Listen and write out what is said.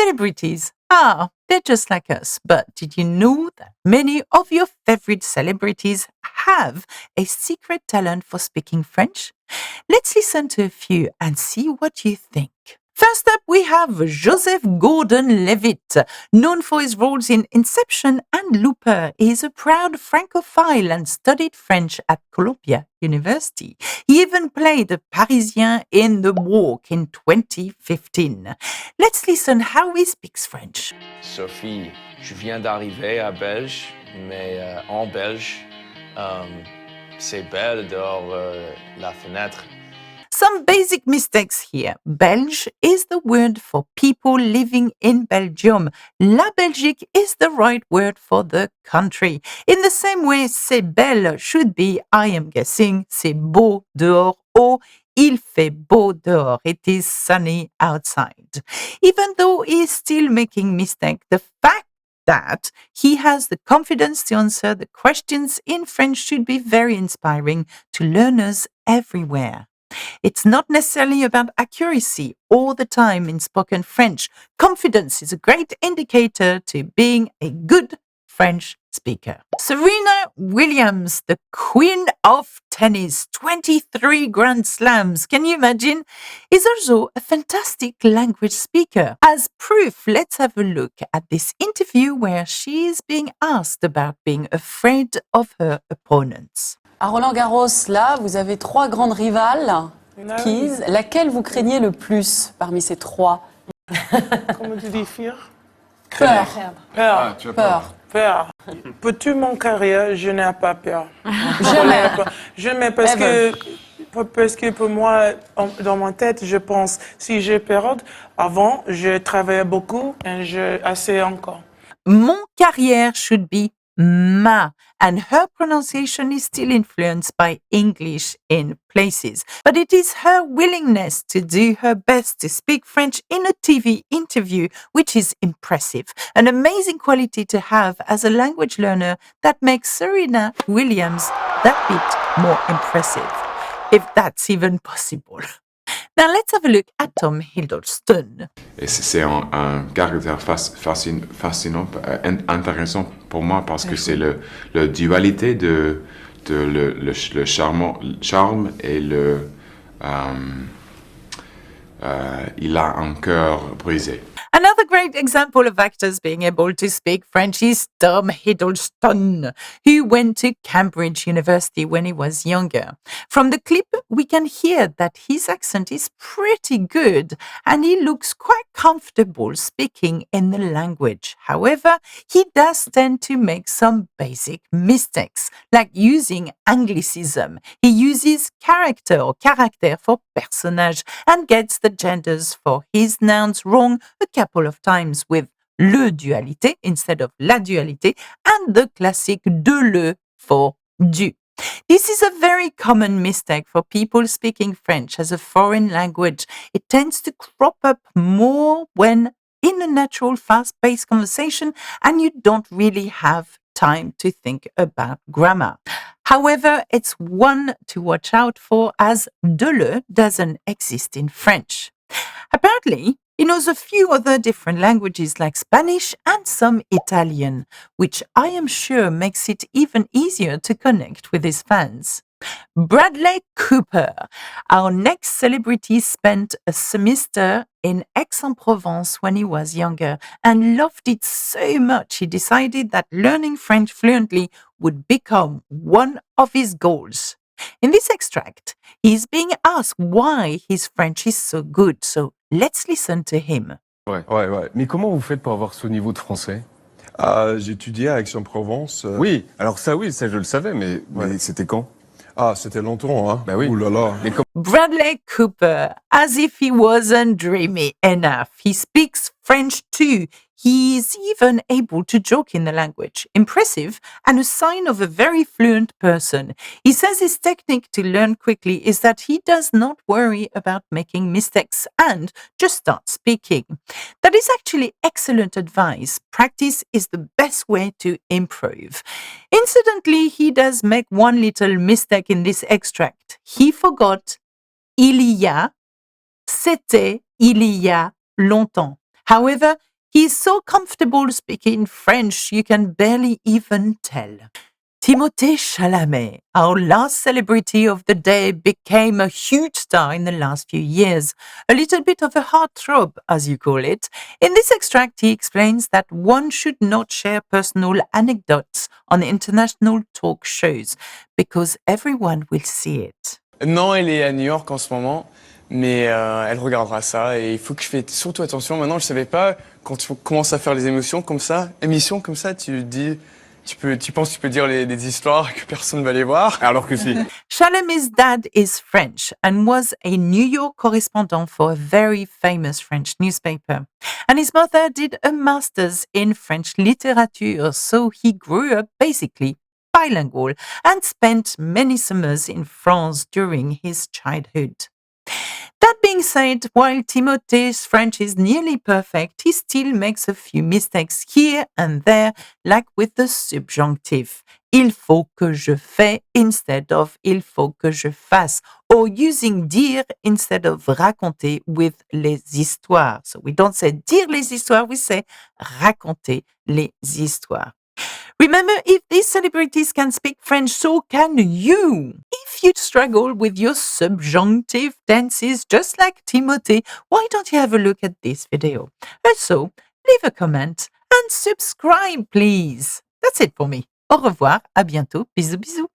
Celebrities. They're just like us. But did you know that many of your favorite celebrities have a secret talent for speaking French? Let's listen to a few and see what you think. First up, we have Joseph Gordon-Levitt. Known for his roles in Inception and Looper, he is a proud Francophile and studied French at Columbia University. He even played a Parisien in The Walk in 2015. Let's listen how he speaks French. Sophie, je viens d'arriver à Belge, mais en belge, c'est belle dehors la fenêtre. Some basic mistakes here. Belge is the word for people living in Belgium. La Belgique is the right word for the country. In the same way, c'est belle should be, I am guessing, c'est beau dehors or il fait beau dehors. It is sunny outside. Even though he is still making mistakes, the fact that he has the confidence to answer the questions in French should be very inspiring to learners everywhere. It's not necessarily about accuracy all the time in spoken French. Confidence is a great indicator to being a good French speaker. Serena Williams, the queen of tennis, 23 Grand Slams, can you imagine? Is also a fantastic language speaker. As proof, let's have a look at this interview where she is being asked about being afraid of her opponents. À Roland-Garros, là, vous avez 3 grandes rivales. Quiz. Laquelle vous craignez le plus parmi ces 3? Comment tu dis fear? Peur. Peur. Tu as peur. Peur. Pour toute mon carrière, je n'ai pas peur. Jamais. Jamais, parce que pour moi, dans ma tête, je pense, si j'ai peur, avant, je travaillais beaucoup et je assez encore. Mon carrière should be ma, and her pronunciation is still influenced by English in places. But it is her willingness to do her best to speak French in a TV interview, which is impressive. An amazing quality to have as a language learner that makes Serena Williams that bit more impressive, if that's even possible. Now let's have a look at Tom Hiddleston. Et c'est un caractère fascinant, intéressant pour moi parce que c'est la dualité de le charme et il a un cœur brisé. Another great example of actors being able to speak French is Tom Hiddleston, who went to Cambridge University when he was younger. From the clip, we can hear that his accent is pretty good and he looks quite comfortable speaking in the language. However, he does tend to make some basic mistakes, like using Anglicism. He uses character or caractère for personnage and gets the genders for his nouns wrong a couple of times with le dualité instead of la dualité and the classic de le for du. This is a very common mistake for people speaking French as a foreign language. It tends to crop up more when in a natural, fast-paced conversation and you don't really have time to think about grammar. However, it's one to watch out for as de le doesn't exist in French. Apparently, he knows a few other different languages like Spanish and some Italian, which I am sure makes it even easier to connect with his fans. Bradley Cooper, our next celebrity, spent a semester in Aix-en-Provence when he was younger and loved it so much he decided that learning French fluently would become one of his goals. In this extract, he is being asked why his French is so good, so let's listen to him. Ouais. Mais comment vous faites pour avoir ce niveau de français? J'ai étudié à Aix-en-Provence. Oui, alors ça je le savais, mais c'était quand? C'était longtemps, hein? Bah oui. Ouh là là. Bradley Cooper, as if he wasn't dreamy enough. He speaks French too. He is even able to joke in the language. Impressive and a sign of a very fluent person. He says his technique to learn quickly is that he does not worry about making mistakes and just start speaking. That is actually excellent advice. Practice is the best way to improve. Incidentally, he does make one little mistake in this extract. He forgot il y a, c'était il y a longtemps. However, He is so comfortable speaking French you can barely even tell. Timothée Chalamet, our last celebrity of the day, became a huge star in the last few years, a little bit of a heartthrob, as you call it. In this extract, he explains that one should not share personal anecdotes on international talk shows because everyone will see it. Non, elle est à New York en ce moment, mais elle regardera ça et il faut que je fasse surtout attention. Maintenant, je savais pas, quand tu commences à faire les émissions comme ça, tu dis... Tu penses que tu peux dire des histoires que personne ne va les voir, alors que si. Chalamet's dad is French and was a New York correspondent for a very famous French newspaper. And his mother did a master's in French literature, so he grew up basically bilingual and spent many summers in France during his childhood. That being said, while Timothee's French is nearly perfect, he still makes a few mistakes here and there, like with the subjunctive. Il faut que je fais instead of il faut que je fasse, or using dire instead of raconter with les histoires. So we don't say dire les histoires, we say raconter les histoires. Remember, if these celebrities can speak French, so can you. If you struggle with your subjunctive tenses just like Timothée, why don't you have a look at this video? Also, leave a comment and subscribe, please. That's it for me. Au revoir, à bientôt, bisous bisous.